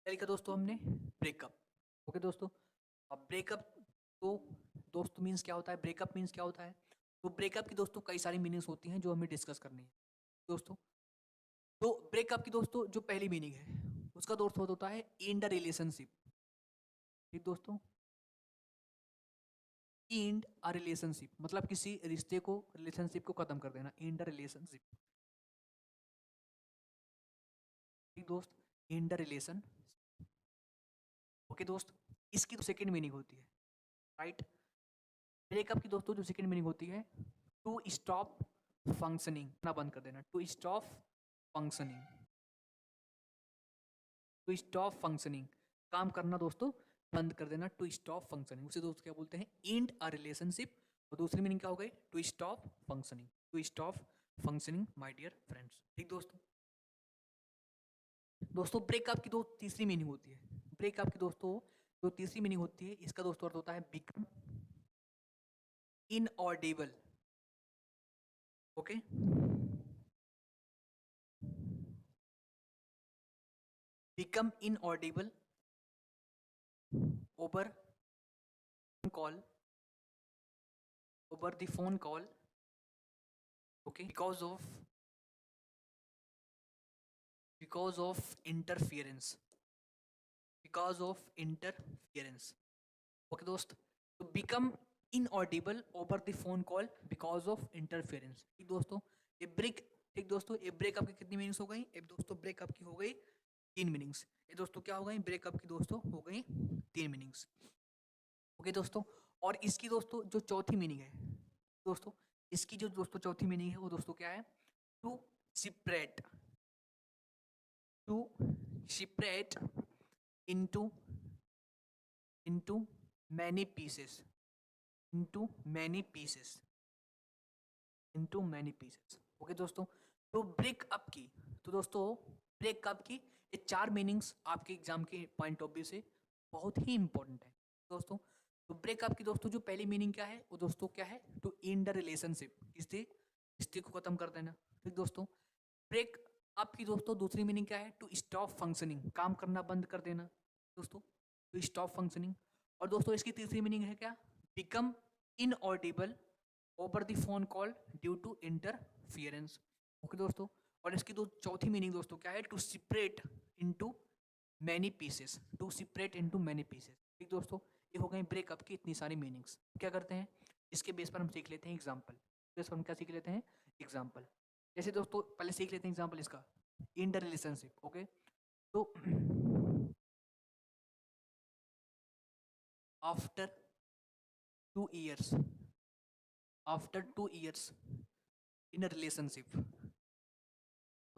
क्या लिखा दोस्तों हमने? ब्रेकअप। ओके दोस्तों, अब ब्रेकअप तो दोस्तों मीन्स क्या होता है? ब्रेकअप मीन्स क्या होता है? तो ब्रेकअप की दोस्तों कई सारी मीनिंग्स होती हैं जो हमें डिस्कस करनी है दोस्तों। तो ब्रेकअप की दोस्तों जो पहली मीनिंग है उसका दोस्तों होता है एंड अ रिलेशनशिप। ठीक दोस्तों, एंड अ रिलेशनशिप मतलब किसी रिश्ते को, रिलेशनशिप को खत्म कर देना, एंड अ रिलेशनशिप। ठीक दोस्त, एंड अ रिलेशन। ओके दोस्त, इसकी तो सेकंड मीनिंग होती है, राइट। ब्रेकअप की दोस्तों जो सेकंड मीनिंग होती है टू स्टॉप फंक्शनिंग, ना बंद कर देना, to stop functioning, to stop functioning, काम करना दोस्तों बंद कर देना, टू स्टॉप फंक्शनिंग, उसे दोस्तों क्या बोलते हैं? And a relationship. और दूसरी मीनिंग क्या हो गई? To stop functioning, to stop functioning my dear friends. ठीक दोस्तों, दोस्तों ब्रेकअप की दो तीसरी मीनिंग होती है। ब्रेकअप की दोस्तों जो तीसरी मीनिंग होती है इसका दोस्तों अर्थ होता है become inaudible. Okay, become inaudible over call, over the phone call. Okay, because of interference, because of interference. Okay दोस्त, तो become inaudible over the phone call because of interference. ठीक दोस्तों, ये ब्रेक, ठीक दोस्तों ये ब्रेकअप की कितनी मीनिंग्स हो गई? एक दोस्तों ब्रेकअप की हो गई तीन मीनिंग्स। ये दोस्तों क्या हो गई? ब्रेकअप की दोस्तों हो गई तीन मीनिंग्स। ओके दोस्तों, और इसकी दोस्तों जो चौथी मीनिंग है दोस्तों, इसकी जो दोस्तों चौथी मीनिंग है वो दोस्तों क्या है? To separate, to separate into into many pieces, into many pieces, into many pieces. Okay दोस्तों, तो ब्रेकअप की, तो दोस्तों ब्रेकअप की ये चार मीनिंग्स आपके एग्जाम के पॉइंट ऑफ व्यू से बहुत ही इंपॉर्टेंट है दोस्तों। तो ब्रेकअप की दोस्तों जो पहली मीनिंग क्या है वो दोस्तों क्या है? टू एंड द रिलेशनशिप, इससे रिश्ते को खत्म कर देना। ठीक दोस्तों, ब्रेक अप की दोस्तों दूसरी मीनिंग क्या है? टू स्टॉप फंक्शनिंग, काम करना बंद कर देना दोस्तों, टू स्टॉप फंक्शनिंग। और दोस्तों इसकी तीसरी मीनिंग है क्या? Become inaudible over the phone call due to interference. Okay दोस्तों, और इसकी दो चौथी मीनिंग दोस्तों क्या है? To separate into many pieces, to separate into many pieces. ठीक दोस्तों, ये हो गई ब्रेकअप की इतनी सारी मीनिंग्स। क्या करते हैं इसके बेस पर हम सीख लेते हैं एग्जाम्पल, बेस पर हम क्या सीख लेते हैं? एग्जाम्पल। जैसे दोस्तों पहले सीख लेते हैं एग्जाम्पल इसका, इन द रिलेशनशिप। ओके, तो after 2 years, after 2 years in a relationship,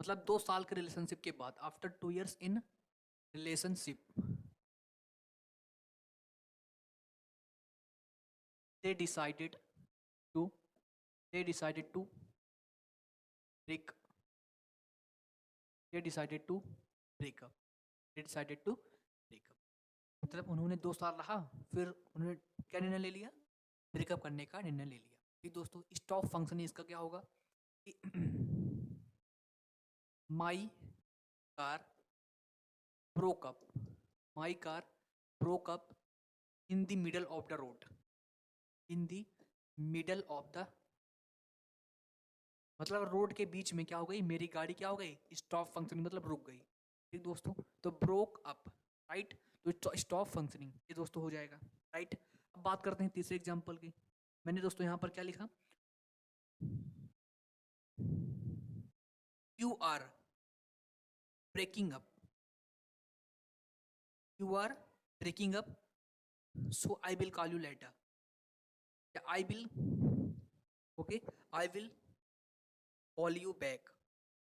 मतलब 2 साल के रिलेशनशिप के बाद, after 2 years in relationship, they decided to they decided to break they decided to break up they decided to break up. मतलब उन्होंने 2 साल रहा, फिर उन्होंने क्या निर्णय ले लिया? ब्रेकअप करने का निर्णय ले लिया। ठीक दोस्तों, स्टॉप फंक्शन इसका क्या होगा? My car broke up, my car broke up in the middle of the road, in the middle of the, मतलब रोड के बीच में क्या हो गई? मेरी गाड़ी क्या हो गई? स्टॉप फंक्शनिंग, मतलब रुक गई। ठीक दोस्तों, तो ब्रोक अप, राइट, तो स्टॉप फंक्शनिंग ये दोस्तों हो जाएगा, राइट। अब बात करते हैं तीसरे एग्जांपल की। मैंने दोस्तों यहाँ पर क्या लिखा? You are breaking up, you are breaking up, so I will call you later, I will, okay, I will call you back,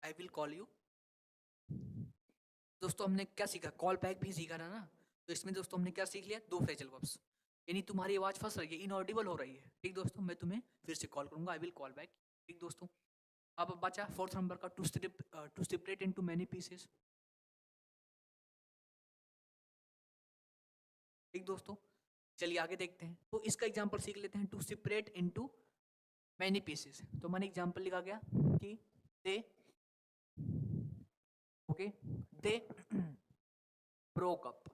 I will call you. दोस्तों हमने क्या सीखा? कॉल बैक भी सीखा था ना। तो इसमें दोस्तों हमने क्या सीख लिया? दो फ्रेजल वर्ब्स, यानी तुम्हारी आवाज फंस रही है, इनऑडिबल हो रही है। ठीक दोस्तों, मैं तुम्हें फिर से कॉल करूंगा, आई विल कॉल बैक। ठीक दोस्तों, अब बचा फोर्थ नंबर का, to separate into many pieces. ठीक दोस्तों, चलिए आगे देखते हैं। तो इसका एग्जांपल सीख लेते हैं, to separate into many pieces. तो मैंने एग्जांपल लिखा गया कि they, okay, they broke up.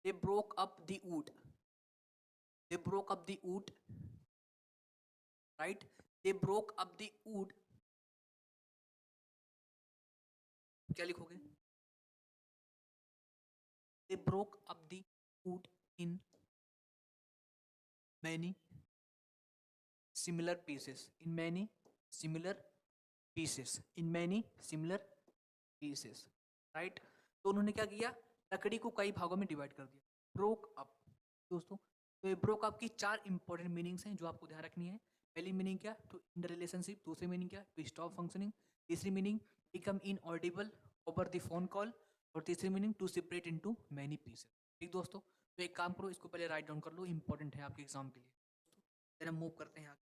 They broke up the wood. They broke up the wood. Right? They broke up the wood. क्या लिखोगे? They broke up the wood in many similar pieces. In many similar pieces. In many similar pieces. Right? तो उन्होंने क्या किया? लकड़ी को कई भागों में डिवाइड कर दिया. Broke up. दोस्तों, तो ये ब्रोक अप की 4 इंपॉर्टेंट मीनिंग्स हैं जो आपको ध्यान रखनी है. पहली मीनिंग क्या? To in the relationship. दूसरी मीनिंग क्या? To stop functioning. तीसरी meaning become inaudible over the phone call. और तीसरी meaning to separate into many pieces. ठीक दोस्तों, तो एक काम करो, इसको पहले राइट डाउन कर लो, इंपॉर्टेंट है आपके एग्जाम के लिए. जरा मूव करते हैं आगे.